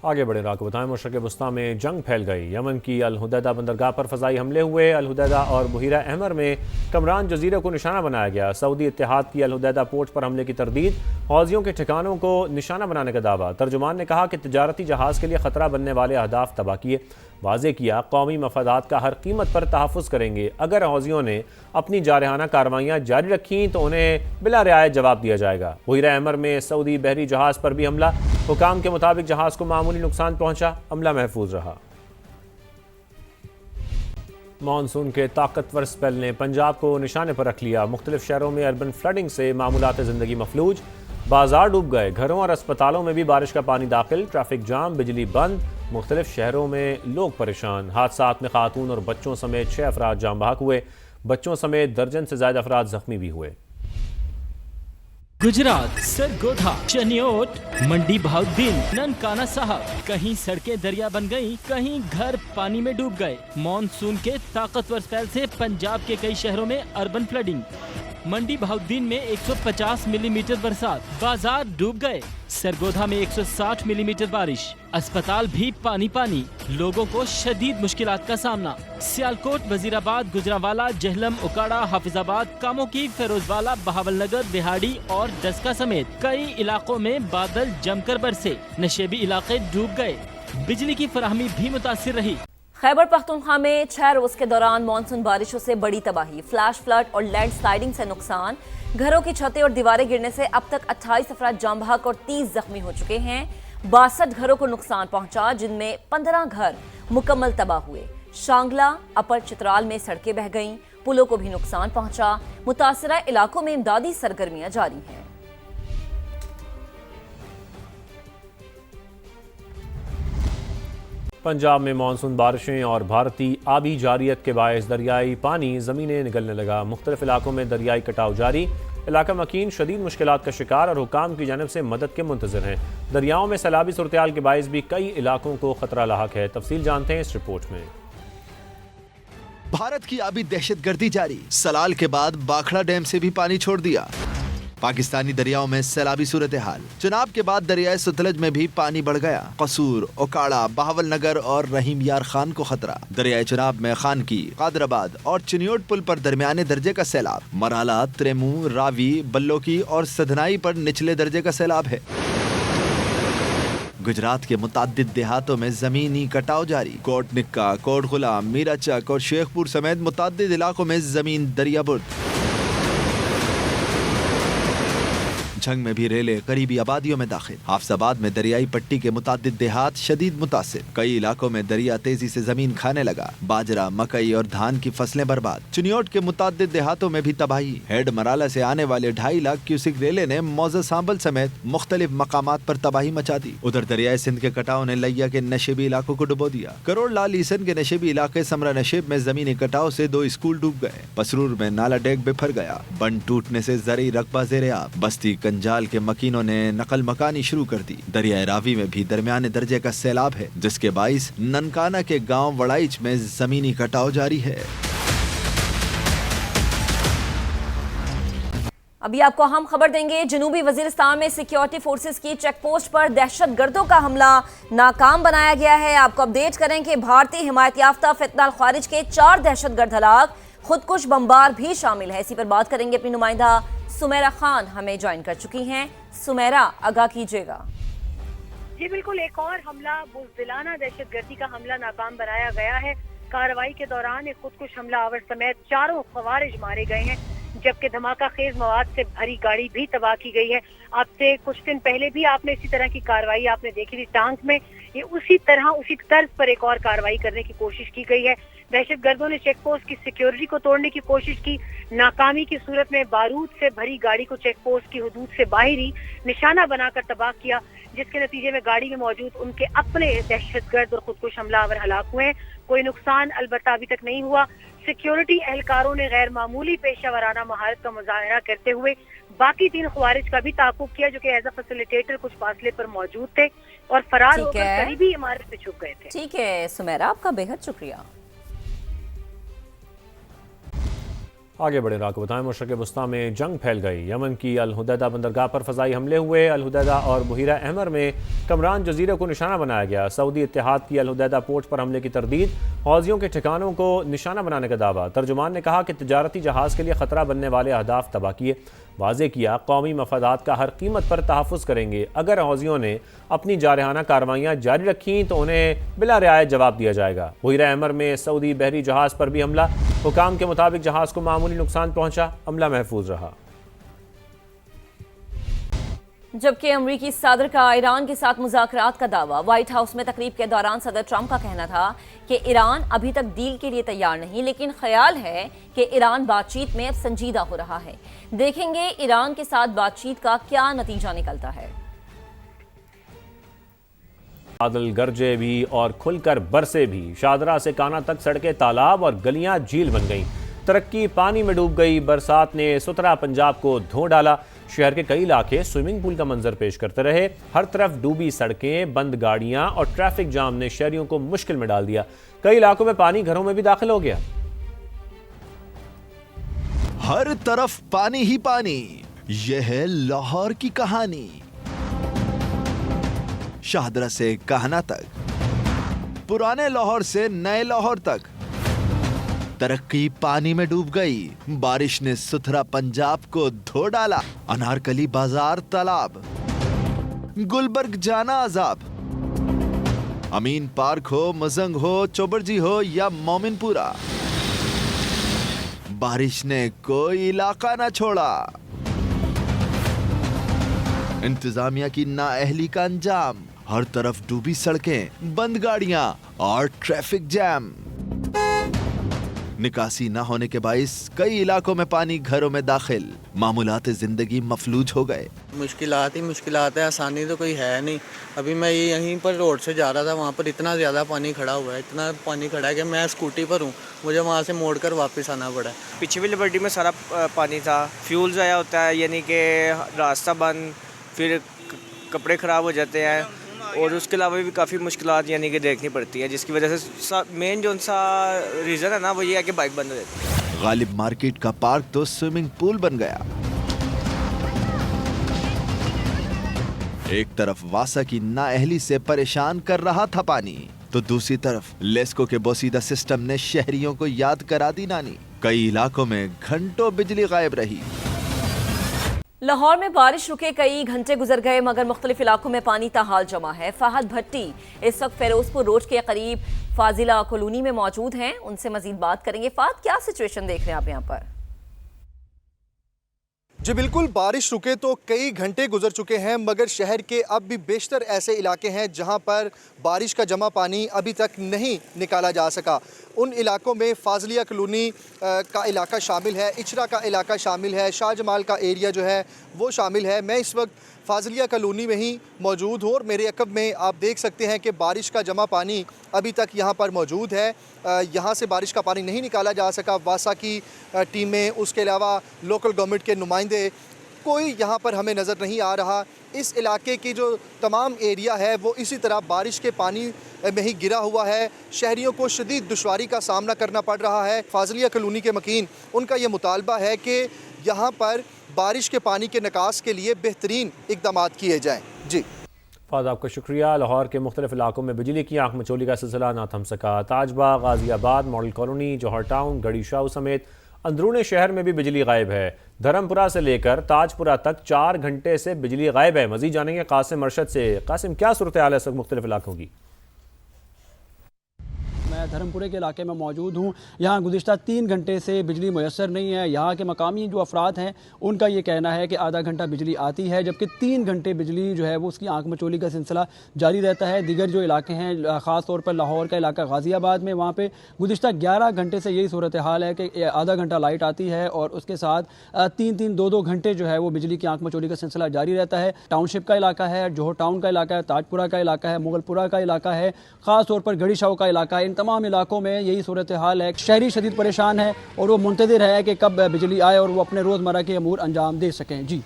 आगे बढ़े आपको बताएं, मशरक़ वस्ता में जंग फैल गई। यमन की अल हुदैदा बंदरगाह पर फ़ज़ाई हमले हुए। अल हुदैदा और बुहीरा अहमर में कमरान जजीरे को निशाना बनाया गया। सऊदी इत्तेहाद की अल हुदैदा पोर्ट पर हमले की तरदीद, हौजियों के ठिकानों को निशाना बनाने का दावा। तर्जुमान ने कहा कि तजारती जहाज़ के लिए ख़तरा बनने वाले अहदाफ तबाह किए। वाज़े किया कौमी मफादात का हर कीमत पर तहफ़्फ़ुज़ करेंगे। अगर हौजियों ने अपनी जारहाना कार्रवाइयाँ जारी रखीं तो उन्हें बिला रियायत जवाब दिया जाएगा। बुहीरा अहमर में सऊदी बहरी जहाज़ पर भी हमला। हुकाम के मुताबिक जहाज़ को मामूली नुकसान पहुंचा, अमला महफूज रहा। मानसून के ताकतवर स्पेल ने पंजाब को निशाने पर रख लिया। मुख्तलिफ शहरों में अर्बन फ्लडिंग से मामूलात ज़िंदगी मफलूज, बाजार डूब गए। घरों और अस्पतालों में भी बारिश का पानी दाखिल, ट्रैफिक जाम, बिजली बंद। मुख्तलिफ शहरों में लोग परेशान। हादसात में खातून और बच्चों समेत 6 अफराद जाम बहक हुए। बच्चों समेत दर्जन से ज्यादा अफराद जख्मी भी हुए। गुजरात, सरगोधा, चनियोट, मंडी भाउद्दीन, ननकाना साहब, कहीं सड़कें दरिया बन गईं, कहीं घर पानी में डूब गए। मॉनसून के ताकतवर स्पेल से पंजाब के कई शहरों में अर्बन फ्लडिंग। मंडी भाउद्दीन में 150 मिलीमीटर बरसात, बाजार डूब गए। सरगोधा में 160 मिलीमीटर बारिश, अस्पताल भी पानी पानी, लोगों को शदीद मुश्किलात का सामना। सियालकोट, वजीराबाद, गुजरांवाला, जहलम, उकाड़ा, हाफिजाबाद, कामोकी, फिरोजवाला, बहावलनगर, दिहाड़ी और डस्का समेत कई इलाकों में बादल जमकर बरसे। नशेबी इलाके डूब गए। बिजली की फराहमी भी मुतासिर रही। खैबर पख्तूनख्वा में 6 रोज के दौरान मानसून बारिशों से बड़ी तबाही, फ्लैश फ्लड और लैंडस्लाइडिंग से नुकसान। घरों की छतें और दीवारें गिरने से अब तक 28 अफराद जाम बहक और 30 जख्मी हो चुके हैं। 62 घरों को नुकसान पहुंचा, जिनमें 15 घर मुकम्मल तबाह हुए। शांगला, अपर चित्राल में सड़कें बह गईं, पुलों को भी नुकसान पहुंचा। मुतासरा इलाकों में इमदादी सरगर्मियां जारी हैं। पंजाब में मानसून बारिशें और भारतीय आबी जारियत के बायस दरियाई पानी ज़मीनें निगलने लगा। मुख्तलिफ इलाकों में दरियाई कटाव जारी। इलाका मकीन शदीद मुश्किलात का शिकार और हुकाम की जानब से मदद के मुंतज़िर हैं। दरियाओं में सैलाबी सूरत-ए-हाल के बायस भी कई इलाकों को खतरा लाहक है। तफसील जानते हैं इस रिपोर्ट में। भारत की आबी दहशतगर्दी जारी, सलाल के बाद बाखड़ा डैम से भी पानी छोड़ दिया। पाकिस्तानी दरियाओं में सैलाबी सूरत हाल। चुनाव के बाद दरियाए सतलज में भी पानी बढ़ गया। कसूर, ओकाड़ा, बहावलनगर और रहीम यार खान को खतरा। दरियाए चुनाव में खान की, कादराबाद और चिनियोट पुल पर दरमियाने दर्जे का सैलाब। मराला, त्रेमू, रावी, बल्लोकी और सधनाई पर निचले दर्जे का सैलाब है। गुजरात के मुताद्दिद देहातों में जमीनी कटाव जारी। कोट निक्का, कोट गुलाम, मीराचक और शेखपुर समेत मुताद्दिद इलाकों में जमीन दरियाबुर्द। झंग में भी रेले करीबी आबादियों में दाखिल। हाफसाबाद में दरियाई पट्टी के मुताद्दिद देहात शदीद मुतासिर। कई इलाकों में दरिया तेजी से जमीन खाने लगा। बाजरा, मकई और धान की फसलें बर्बाद। चुनियोट के मुताद्दिद देहातों में भी तबाही। हेड मराला से आने वाले 2.5 लाख क्यूसिक रेले ने मौजा सांबल समेत मुख्तलिफ मकामात पर तबाही मचा दी। उधर दरियाई सिंध के कटाव ने लिया के नशेबी इलाकों को डुबो दिया। करोड़ लाल ईसन के नशेबी इलाके समरा नशेब में जमीनी कटाव से 2 स्कूल डूब गए। पसरूर में नाला डेक बिफर गया। बंद टूटने से जरिए रकबा ज़ेर-ए-आब। बस्ती कंजाल के मकीनों ने नकल मकानी शुरू कर दी। दरियाए रावी में भी दरमियाने दर्जे का सैलाब है, जिसके बाइस ननकाना के गांव वड़ाइच में जमीनी कटाव जारी है। अभी आपको हम खबर देंगे। जनूबी वजीरिस्तान में सिक्योरिटी फोर्सेस की चेक पोस्ट पर दहशतगर्दों का हमला नाकाम बनाया गया है। आपको अपडेट करें कि भारतीय हिमायत याफ्ता फितनाल खारिज के 4 दहशतगर्द हलाक, खुदकुश बमबार भी शामिल है। इसी पर बात करेंगे। अपनी नुमाइंदा सुमेरा खान हमें ज्वाइन कर चुकी हैं। सुमेरा, आगाह कीजिएगा। जी बिल्कुल, एक और हमला, बुज़दिलाना दहशतगर्दी का हमला नाकाम बनाया गया है। कार्रवाई के दौरान एक खुदकुश हमलावर समेत 4 खवारिज मारे गए हैं, जबकि धमाका खेज मवाद से भरी गाड़ी भी तबाह की गई है। आपसे कुछ दिन पहले भी आपने इसी तरह की कार्रवाई आपने देखी थी टांग में। ये उसी तर्ज पर एक और कार्रवाई करने की कोशिश की गई है। दहशतगर्दों ने चेक पोस्ट की सिक्योरिटी को तोड़ने की कोशिश की। नाकामी की सूरत में बारूद से भरी गाड़ी को चेक पोस्ट की हुदूद से बाहर ही निशाना बनाकर तबाह किया, जिसके नतीजे में गाड़ी में मौजूद उनके अपने दहशतगर्द और खुदकुश हमलावर हलाक हुए। कोई नुकसान अलबत्ता अभी तक नहीं हुआ। सिक्योरिटी एहलकारों ने गैर मामूली पेशा वराना महारत का मुजाहरा करते हुए बाकी 3 खवारिज का भी ताकुब किया, जो कि एज अ फैसिलिटेटर कुछ फासले पर मौजूद थे और फरार होकर करीबी इमारत में छुप गए थे। ठीक है सुमेरा, आपका बेहद शुक्रिया। आगे बढ़े आपको बताएं, मशरक़ वस्ता में जंग फैल गई। यमन की अल हुदैदा बंदरगाह पर फ़ज़ाई हमले हुए। अल हुदैदा और बुहीरा अहमर में कमरान जजीरे को निशाना बनाया गया। सऊदी इत्तेहाद की अल हुदैदा पोर्ट पर हमले की तरदीद, हौजियों के ठिकानों को निशाना बनाने का दावा। तर्जुमान ने कहा कि तजारती जहाज़ के लिए ख़तरा बनने वाले अहदाफ तबाह किए। वाज़े किया कौमी मफादात का हर कीमत पर तहफ़्फ़ुज़ करेंगे। अगर हौजियों ने अपनी जारहाना कार्रवाइयाँ जारी रखीं तो उन्हें बिला रियायत जवाब दिया जाएगा। बुहीरा अहमर में सऊदी बहरी जहाज़ पर भी हमला। हुकाम के मुताबिक जहाज़ को मामूली नुकसान पहुंचा, अमला महफूज रहा। जबकि अमरीकी सदर का ईरान के साथ मुज़ाकरात का दावा। व्हाइट हाउस में तकरीब के दौरान सदर ट्रंप का कहना था कि ईरान अभी तक डील के लिए तैयार नहीं, लेकिन ख्याल है कि ईरान बातचीत में अब संजीदा हो रहा है। देखेंगे ईरान के साथ बातचीत का क्या नतीजा निकलता है। बादल गरजे भी और खुलकर बरसे भी। शादरा से काना तक सड़कें तालाब और गलियां झील बन गईं। तरक्की पानी में डूब गई। बरसात ने सुतरा पंजाब को धो डाला। शहर के कई इलाके स्विमिंग पूल का मंजर पेश करते रहे। हर तरफ डूबी सड़कें, बंद गाड़ियां और ट्रैफिक जाम ने शहरियों को मुश्किल में डाल दिया। कई इलाकों में पानी घरों में भी दाखिल हो गया। हर तरफ पानी ही पानी, यह है लाहौर की कहानी। शाहदरा से काहना तक, पुराने लाहौर से नए लाहौर तक, तरक्की पानी में डूब गई। बारिश ने सुथरा पंजाब को धो डाला। अनारकली बाजार तालाब, गुलबर्ग जाना अजाब। अमीन पार्क हो, मजंग हो, चोबरजी हो या मोमिनपुरा, बारिश ने कोई इलाका ना छोड़ा। इंतजामिया की नाअहली का अंजाम, हर तरफ डूबी सड़कें, बंद गाड़ियां और ट्रैफिक जैम। निकासी न होने के बाइस कई इलाकों में पानी घरों में दाखिल। मामूलात जिंदगी मफलूज हो गए। मुश्किलात ही मुश्किलात है, आसानी तो कोई है नहीं। अभी मैं यहीं पर रोड से जा रहा था, वहाँ पर इतना ज़्यादा पानी खड़ा हुआ है, इतना पानी खड़ा है कि मैं स्कूटी पर हूँ, मुझे वहाँ से मोड़कर वापस आना पड़ा। पीछे भी लिबर्टी में सारा पानी था। फ्यूल ज़ाया होता है, यानी कि रास्ता बंद, फिर कपड़े ख़राब हो जाते हैं और उसके अलावा भी काफ़ी मुश्किलात यानी कि देखनी पड़ती है, जिसकी वजह से मेन जो सा रीज़न है ना वो ये है कि बाइक बंद हो जाती है। गालिब मार्केट का पार्क तो स्विमिंग पूल बन गया। एक तरफ वासा की नाअहली से परेशान कर रहा था पानी, तो दूसरी तरफ लेस्को के बोसीदा सिस्टम ने शहरियों को याद करा दी नानी। कई इलाकों में घंटों बिजली गायब रही। लाहौर में बारिश रुके कई घंटे गुजर गए, मगर मुख्तलिफ इलाकों में पानी ताहाल जमा है। फहद भट्टी इस वक्त फिरोजपुर रोड के करीब फाजिला कॉलोनी में मौजूद हैं, उनसे मजीद बात करेंगे। फहद, क्या सिचुएशन देख रहे हैं आप यहाँ पर? जी बिल्कुल, बारिश रुके तो कई घंटे गुजर चुके हैं, मगर शहर के अब भी बेशतर ऐसे इलाके हैं जहां पर बारिश का जमा पानी अभी तक नहीं निकाला जा सका। उन इलाकों में फाजिलिया कॉलोनी का इलाका शामिल है, इचरा का इलाका शामिल है, शाहजमाल का एरिया जो है वो शामिल है। मैं इस वक्त फाजिलिया कॉलोनी में ही मौजूद हूँ और मेरे अकब में आप देख सकते हैं कि बारिश का जमा पानी अभी तक यहाँ पर मौजूद है। यहाँ से बारिश का पानी नहीं निकाला जा सका। वासा की टीमें, उसके अलावा लोकल गवर्नमेंट के नुमाइंदे, कोई यहाँ पर हमें नज़र नहीं आ रहा। इस इलाके की जो तमाम एरिया है वो इसी तरह बारिश के पानी में ही गिरा हुआ है। शहरियों को शदीद दुश्वारी का सामना करना पड़ रहा है। फाजिलिया कॉलोनी के मकीन, उनका ये मुतालबा है कि यहाँ पर बारिश के पानी के निकास के लिए बेहतरीन इक़दाम किए जाएँ। जी फाद, आपका शुक्रिया। लाहौर के मुख्तलिफ इलाकों में बिजली की आंख मचोली का सिलसिला ना थम सका। ताजबाग, गाजियाबाद, मॉडल कॉलोनी, जौहर टाउन, गढ़ी शाह समेत अंदरूनी शहर में भी बिजली गायब है। धर्मपुरा से लेकर ताजपुरा तक 4 घंटे से बिजली गायब है। मजीद जानेंगे कासिम अरशद से। कासिम, क्या सूरत हाल है इस वक्त मुख्तलिफ इलाकों की? मैं धर्मपुरे के इलाके में मौजूद हूँ। यहाँ गुज़िश्ता 3 घंटे से बिजली मैसर नहीं है। यहाँ के मकामी जो अफराद हैं उनका ये कहना है कि आधा घंटा बिजली आती है, जबकि 3 घंटे बिजली जो है वो उसकी आंख मचोली का सिलसिला जारी रहता है। दीगर जो इलाके हैं, ख़ास तौर पर लाहौर का इलाका गाज़ियाबाद में, वहाँ पर गुज़िश्ता 11 घंटे से यही सूरत हाल है कि आधा घंटा लाइट आती है और उसके साथ 3-3, 2-2 घंटे जो है वो बिजली की आंख मचोली का सिलसिला जारी रहता है। टाउनशिप का इलाका है, जौहर टाउन का इलाका है, ताजपुरा का इलाका है, मुगलपुरा का इलाका है, ख़ास तौर पर गढ़ी शाह का इलाका है। इन तमाम इलाकों में यही सूरत हाल है। शहरी शदीद परेशान है और वो मुंतज़िर है कि कब बिजली आए और वो अपने रोज़मर्रा के अमूर अंजाम दे सकें। जी